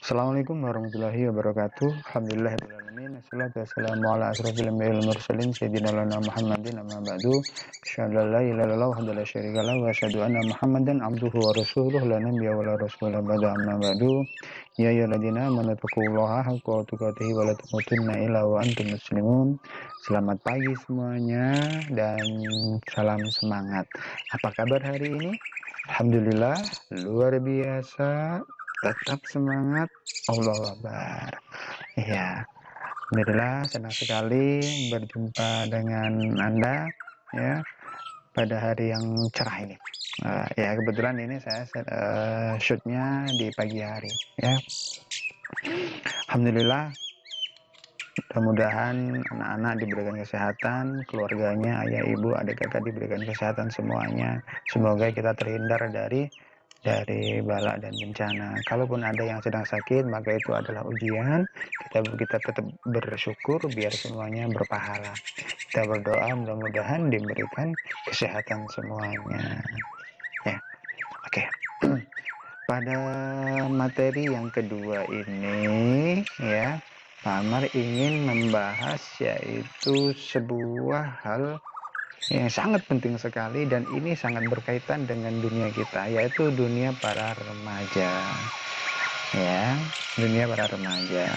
Assalamualaikum warahmatullahi wabarakatuh. Alhamdulillahirrahmanirrahim. Assalatu wassalamu ala asrafil anbiya'i wal mursalin sayyidina lana Muhammadin amma ba'du. Asyhadu an la ilaha illallah wahdahu la syarika lahu wa asyhadu anna Muhammadan abduhu wa rasuluhu la nabiyya wa la rasula ba'da amma ba'du. Ya ayyuhalladzina amanu taqullaha haqqa tuqatih wa la tamutunna illa wa antum muslimun. Selamat pagi semuanya dan salam semangat. Apa kabar hari ini? Alhamdulillah luar biasa. Tetap semangat, Allah Akbar. Ya, alhamdulillah senang sekali berjumpa dengan Anda ya pada hari yang cerah ini. Ya kebetulan ini saya shootnya di pagi hari ya. Alhamdulillah, mudah-mudahan anak-anak diberikan kesehatan, keluarganya, ayah, ibu, adik, kakak diberikan kesehatan semuanya. Semoga kita terhindar dari bala dan bencana. Kalaupun ada yang sedang sakit, maka itu adalah ujian. Kita tetap bersyukur biar semuanya berpahala. Kita berdoa mudah-mudahan diberikan kesehatan semuanya. Ya, oke. Pada materi yang kedua ini, ya, Pak Amar ingin membahas yaitu sebuah hal yang sangat penting sekali dan ini sangat berkaitan dengan dunia kita, yaitu dunia para remaja ya, dunia para remaja.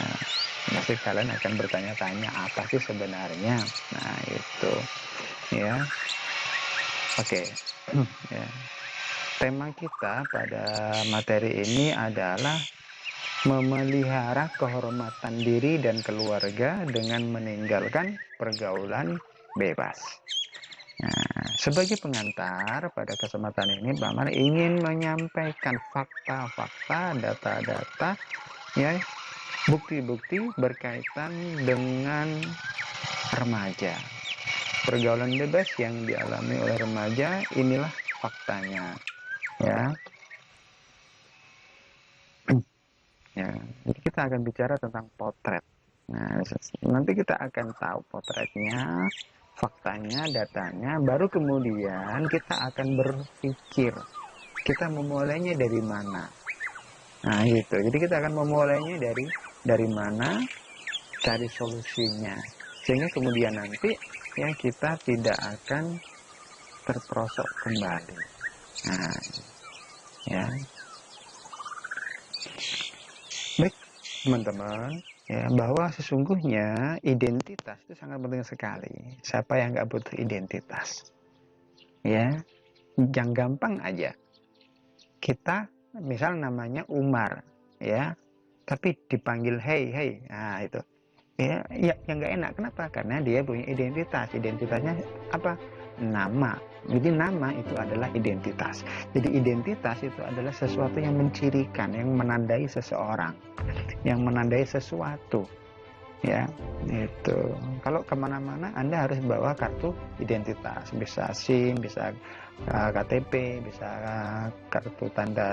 Pasti kalian akan bertanya-tanya apa sih sebenarnya. Nah itu ya, oke. Ya. Tema kita pada materi ini adalah memelihara kehormatan diri dan keluarga dengan meninggalkan pergaulan bebas. Nah, sebagai pengantar pada kesempatan ini, Pak Amar ingin menyampaikan fakta-fakta, data-data, ya, bukti-bukti berkaitan dengan remaja. Pergaulan bebas yang dialami oleh remaja, inilah faktanya, ya. Ya, jadi kita akan bicara tentang potret. Nah, nanti kita akan tahu potretnya, faktanya, datanya, baru kemudian kita akan berpikir kita memulainya dari mana. Nah gitu, jadi kita akan memulainya dari mana, cari solusinya, sehingga kemudian nanti ya kita tidak akan terperosok kembali. Nah ya, baik teman-teman, ya, bahwa sesungguhnya identitas itu sangat penting sekali. Siapa yang nggak butuh identitas? Ya, yang gampang aja. Kita misal namanya Umar, ya, tapi dipanggil hey, nah itu, ya, yang nggak enak. Kenapa? Karena dia punya identitas. Identitasnya apa? Nama. Jadi nama itu adalah identitas. Jadi identitas itu adalah sesuatu yang mencirikan, yang menandai seseorang, yang menandai sesuatu, ya itu. Kalau kemana-mana Anda harus bawa kartu identitas, bisa SIM, bisa KTP, bisa kartu tanda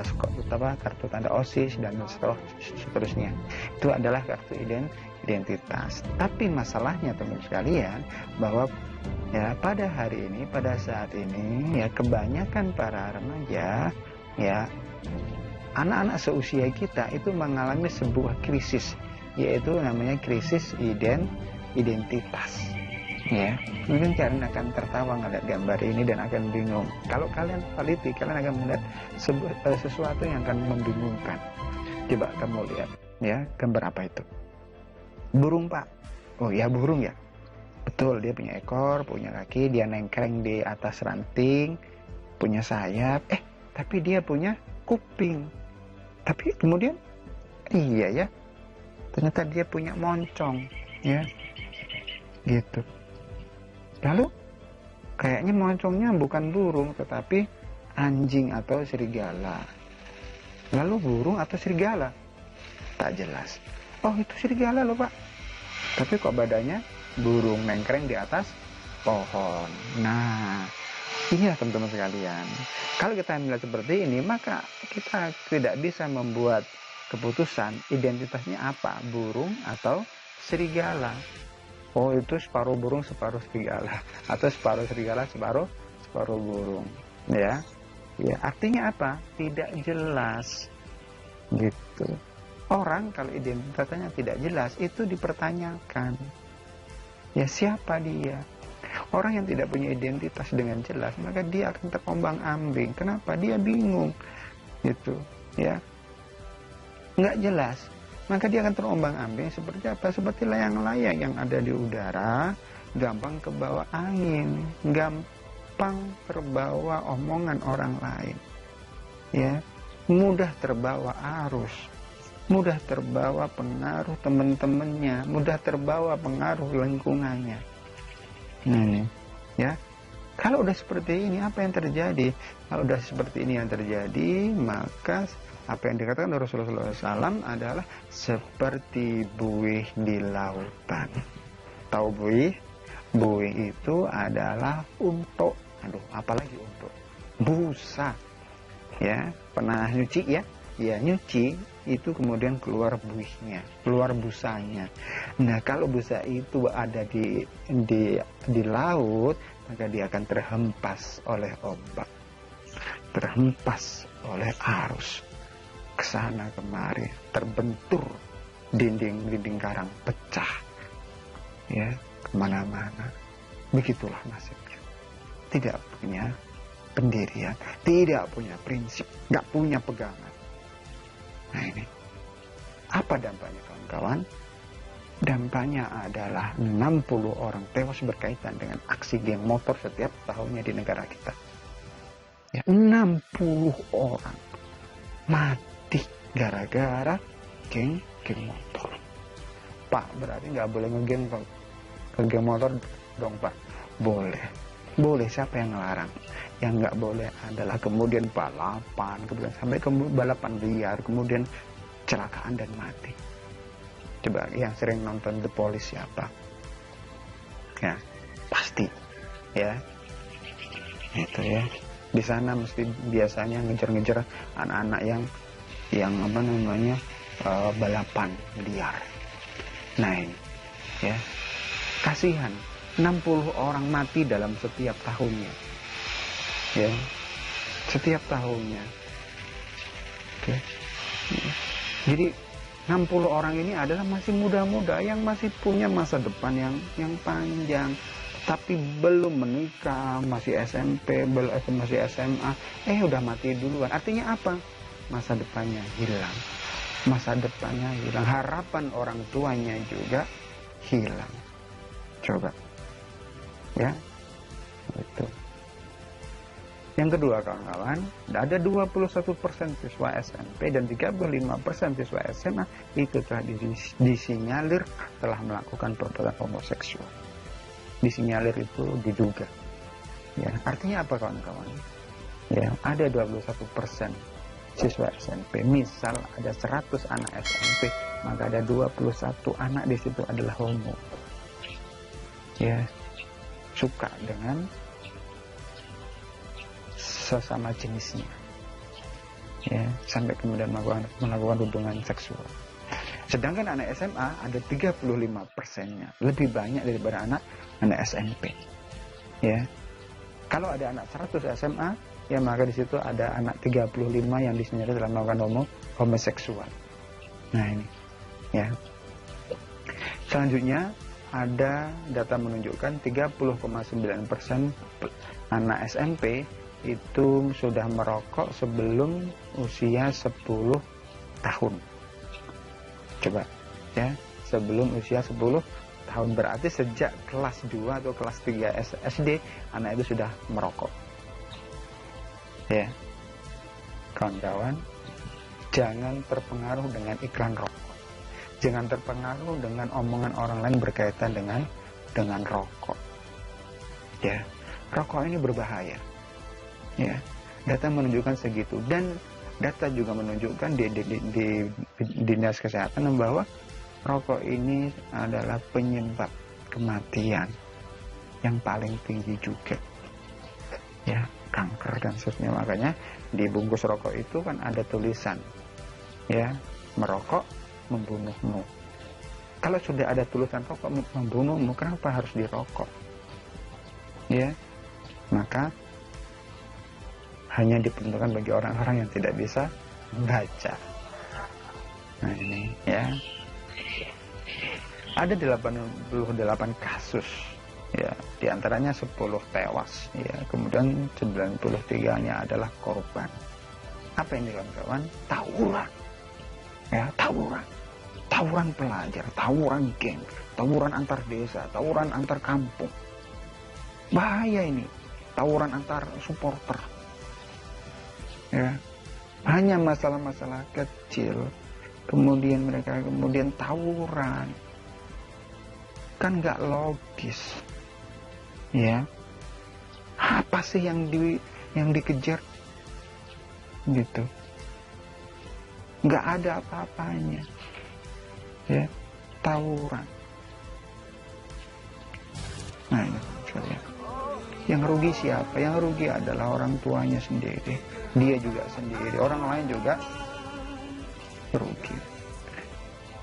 kartu tanda OSIS dan seterusnya. Itu adalah kartu identitas. Tapi masalahnya teman sekalian bahwa ya pada hari ini, pada saat ini, ya kebanyakan para remaja, ya anak-anak seusia kita itu mengalami sebuah krisis, yaitu namanya krisis identitas. Ya, mungkin kalian akan tertawa ngeliat gambar ini dan akan bingung. Kalau kalian teliti, kalian akan melihat sesuatu yang akan membingungkan. Coba kamu lihat, ya, gambar apa itu? Burung, Pak. Oh ya, burung ya. Betul, dia punya ekor, punya kaki, dia nengkreng di atas ranting, punya sayap. Tapi dia punya kuping. Tapi kemudian, iya ya, ternyata dia punya moncong, ya, gitu. Lalu kayaknya moncongnya bukan burung tetapi anjing atau serigala. Lalu burung atau serigala? Tak jelas. Oh itu serigala loh Pak. Tapi kok badannya burung nengkreng di atas pohon. Nah inilah teman-teman sekalian. Kalau kita melihat seperti ini, maka kita tidak bisa membuat keputusan identitasnya apa, burung atau serigala. Oh itu separuh burung separuh serigala, atau separuh serigala separuh burung, ya. Ya artinya apa? Tidak jelas, gitu. Orang kalau identitasnya tidak jelas itu dipertanyakan. Ya, siapa dia? Orang yang tidak punya identitas dengan jelas, maka dia akan terombang-ambing. Kenapa? Dia bingung. Gitu, ya. Nggak jelas. Maka dia akan terombang-ambing seperti apa? Seperti layang-layang yang ada di udara, gampang kebawa angin, gampang terbawa omongan orang lain. Ya, mudah terbawa arus, mudah terbawa pengaruh teman-temannya, mudah terbawa pengaruh lingkungannya. Nah, ini, ya. Kalau udah seperti ini, apa yang terjadi? Kalau udah seperti ini yang terjadi, maka apa yang dikatakan Rasulullah SAW adalah seperti buih di lautan. Tahu buih? Buih itu adalah untuk, apalagi untuk busa. Ya, pernah nyuci ya? Ya, nyuci itu kemudian keluar buihnya, keluar busanya. Nah, kalau busa itu ada di laut, maka dia akan terhempas oleh ombak, terhempas oleh arus, kesana kemari, terbentur dinding karang pecah, ya, kemana-mana. Begitulah nasibnya. Tidak punya pendirian, tidak punya prinsip, nggak punya pegangan. Nah, ini apa dampaknya, kawan-kawan? Dampaknya adalah 60 orang tewas berkaitan dengan aksi geng motor setiap tahunnya di negara kita. Ya, 60 orang mati gara-gara geng motor. Pak, berarti nggak boleh ngegeng geng motor dong, Pak? Boleh, siapa yang ngelarang? Yang nggak boleh adalah kemudian balapan, kemudian sampai ke balapan liar, kemudian kecelakaan dan mati. Coba yang sering nonton The Police siapa? Ya, pasti, ya, itu ya. Di sana mesti biasanya ngejar-ngejar anak-anak yang apa namanya balapan liar. Nah, ini, ya, kasihan. 60 orang mati dalam setiap tahunnya, ya, setiap tahunnya. Oke. Jadi 60 orang ini adalah masih muda-muda yang masih punya masa depan yang panjang, tapi belum menikah, masih SMP, masih SMA, udah mati duluan. Artinya apa? Masa depannya hilang, harapan orang tuanya juga hilang. Coba, ya, itu. Yang kedua, kawan-kawan, ada 21% siswa SMP dan 35% siswa SMA itu telah disinyalir telah melakukan perbuatan homoseksual. Disinyalir itu diduga. Ya, artinya apa, kawan-kawan? Ya, ada 21% siswa SMP. Misal ada 100 anak SMP, maka ada 21 anak di situ adalah homo. Ya, suka dengan sesama jenisnya, ya, sampai kemudian melakukan hubungan seksual. Sedangkan anak SMA ada 35%-nya, lebih banyak daripada anak SMP. Ya, kalau ada anak 100 SMA, ya maka di situ ada anak 35 yang disinyalir telah melakukan homoseksual. Nah, ini, ya. Selanjutnya ada data menunjukkan 30,9% anak SMP itu sudah merokok sebelum usia 10 tahun. Coba, ya, sebelum usia 10 tahun, berarti sejak kelas 2 atau kelas 3 SD anak itu sudah merokok. Ya, kawan-kawan, jangan terpengaruh dengan iklan rokok, jangan terpengaruh dengan omongan orang lain berkaitan dengan rokok. Ya, rokok ini berbahaya. Ya, data menunjukkan segitu, dan data juga menunjukkan di Dinas Kesehatan bahwa rokok ini adalah penyebab kematian yang paling tinggi juga. Ya, kanker dan seterusnya. Makanya di bungkus rokok itu kan ada tulisan, ya, merokok membunuhmu. Kalau sudah ada tulisan rokok membunuhmu, kenapa harus dirokok? Ya, maka hanya diperuntukkan bagi orang-orang yang tidak bisa membaca. Nah ini ya, ada 88 kasus ya, diantaranya 10 tewas ya, kemudian 93-nya adalah korban. Apa ini kawan-kawan? Tawuran ya, tawuran pelajar, tawuran geng, tawuran antar desa, tawuran antar kampung. Bahaya ini, tawuran antar supporter ya, hanya masalah-masalah kecil kemudian mereka tawuran, kan nggak logis ya. Apa sih yang dikejar gitu? Nggak ada apa-apanya ya, tawuran. Nah ini sekalian, yang rugi siapa? Yang rugi adalah orang tuanya sendiri, dia juga sendiri, orang lain juga rugi.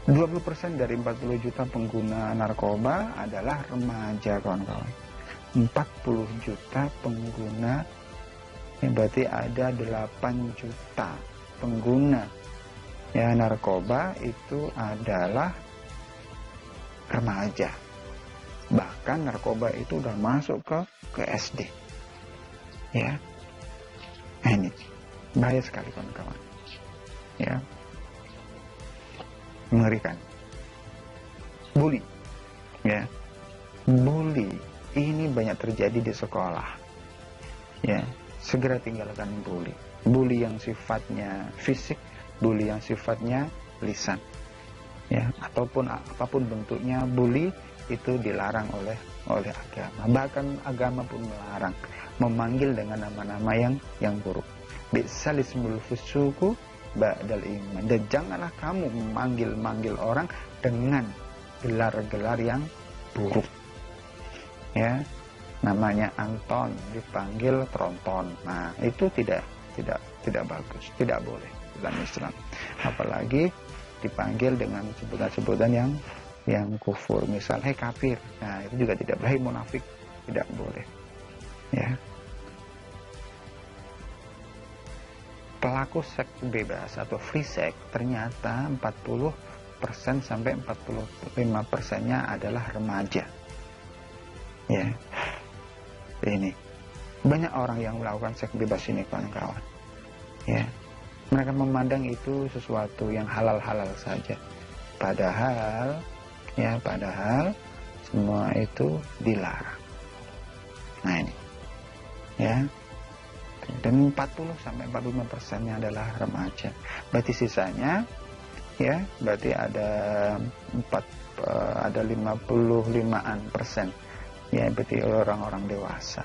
20% dari 40 juta pengguna narkoba adalah remaja kawan-kawan. 40 juta pengguna, ya berarti ada 8 juta pengguna ya narkoba itu adalah remaja. Bahkan narkoba itu udah masuk ke SD ya. Nah ini bahaya sekali kawan-kawan ya, mengerikan. Bully ya, bully ini banyak terjadi di sekolah ya. Segera tinggalkan bully yang sifatnya fisik, bully yang sifatnya lisan ya, ataupun apapun bentuknya. Bully itu dilarang oleh agama, bahkan agama pun melarang memanggil dengan nama-nama yang buruk. Bi'salismul fusuku ba'dal iman. Dan janganlah kamu memanggil orang dengan gelar-gelar yang buruk ya. Namanya Anton dipanggil Tronton, nah itu tidak bagus, tidak boleh dalam Islam. Apalagi dipanggil dengan sebutan-sebutan yang kufur, misal hei kafir, nah itu juga tidak boleh. Hei munafik, tidak boleh ya. Pelaku seks bebas atau free sex ternyata 40% sampai 45%-nya adalah remaja ya. Ini banyak orang yang melakukan seks bebas ini kawan-kawan ya. Mereka memandang itu sesuatu yang halal-halal saja, padahal semua itu dilarang. Nah ini ya, dan 40 sampai 45%-nya adalah remaja. Berarti sisanya ya, berarti ada 55% ya, berarti orang-orang dewasa.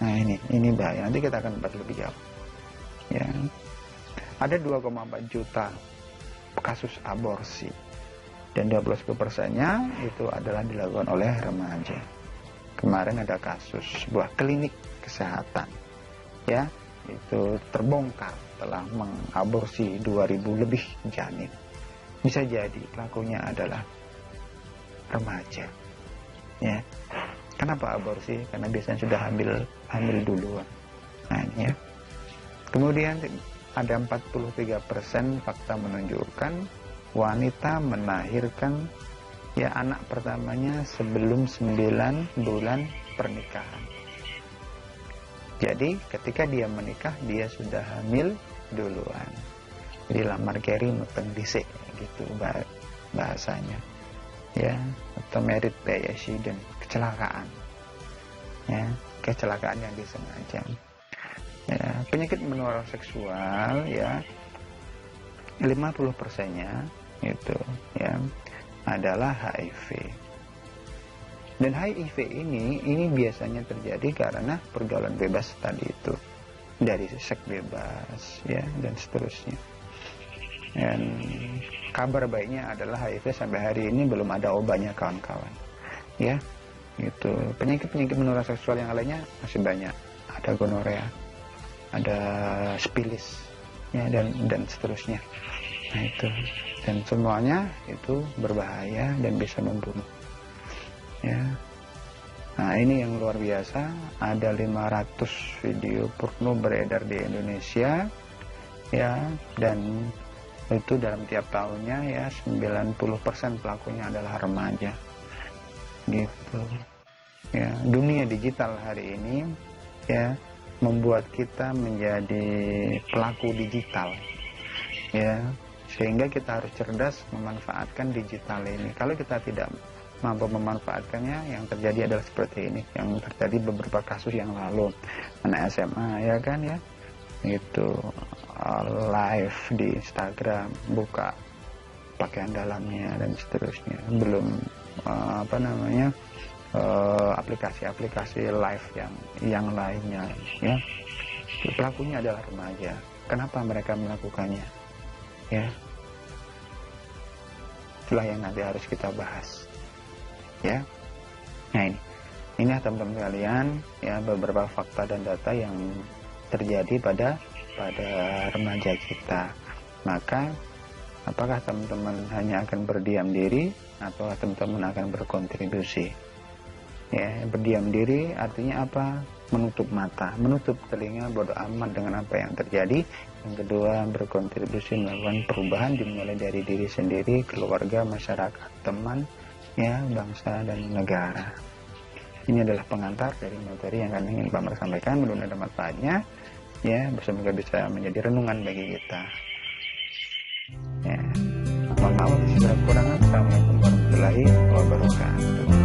Nah ini bahaya, nanti kita akan bahas lebih jauh ya. Ada 2,4 juta kasus aborsi dan 21%-nya itu adalah dilakukan oleh remaja. Kemarin ada kasus sebuah klinik kesehatan ya, itu terbongkar telah mengaborsi 2000 lebih janin. Bisa jadi pelakunya adalah remaja ya. Kenapa aborsi? Karena biasanya sudah hamil duluan. Nah ini ya. Kemudian ada 43% fakta menunjukkan wanita melahirkan ya anak pertamanya sebelum 9 bulan pernikahan. Jadi ketika dia menikah, dia sudah hamil duluan. Jadi lamar keri muteng dhisik gitu bahasanya ya, atau married by accident, kecelakaan ya, kecelakaan yang disengaja ya. Penyakit menular seksual ya, 50%-nya itu ya adalah HIV. Dan HIV ini biasanya terjadi karena pergaulan bebas tadi itu, dari seks bebas ya dan seterusnya. Dan kabar baiknya adalah HIV sampai hari ini belum ada obatnya kawan-kawan ya. Itu penyakit menular seksual yang lainnya masih banyak, ada gonorea, ada sipilis ya, dan seterusnya. Nah itu, dan semuanya itu berbahaya dan bisa membunuh ya. Nah ini yang luar biasa, ada 500 video porno beredar di Indonesia ya, dan Itu dalam tiap tahunnya ya 90% pelakunya adalah remaja gitu ya. Dunia digital hari ini ya membuat kita menjadi pelaku digital ya, sehingga kita harus cerdas memanfaatkan digital ini. Kalau kita tidak mampu memanfaatkannya, yang terjadi adalah seperti ini, yang terjadi beberapa kasus yang lalu, anak SMA ya kan ya, itu live di Instagram, buka pakaian dalamnya dan seterusnya, belum aplikasi-aplikasi live yang lainnya ya. Pelakunya adalah remaja. Kenapa mereka melakukannya ya? Itulah yang nanti harus kita bahas ya. Nah, ini teman-teman sekalian ya, beberapa fakta dan data yang terjadi pada remaja kita. Maka apakah teman-teman hanya akan berdiam diri atau teman-teman akan berkontribusi? Ya, berdiam diri artinya apa? Menutup mata, menutup telinga, bodoh amat dengan apa yang terjadi. Yang kedua, berkontribusi melakukan perubahan dimulai dari diri sendiri, keluarga, masyarakat, teman, ya, bangsa dan negara. Ini adalah pengantar dari materi yang akan ingin Pak Mar sampaikan. Mudah-mudahan ada manfaatnya, ya, semoga bisa menjadi renungan bagi kita. Ya, mohon maaf segala kekurangan. Assalamualaikum warahmatullahi wabarakatuh.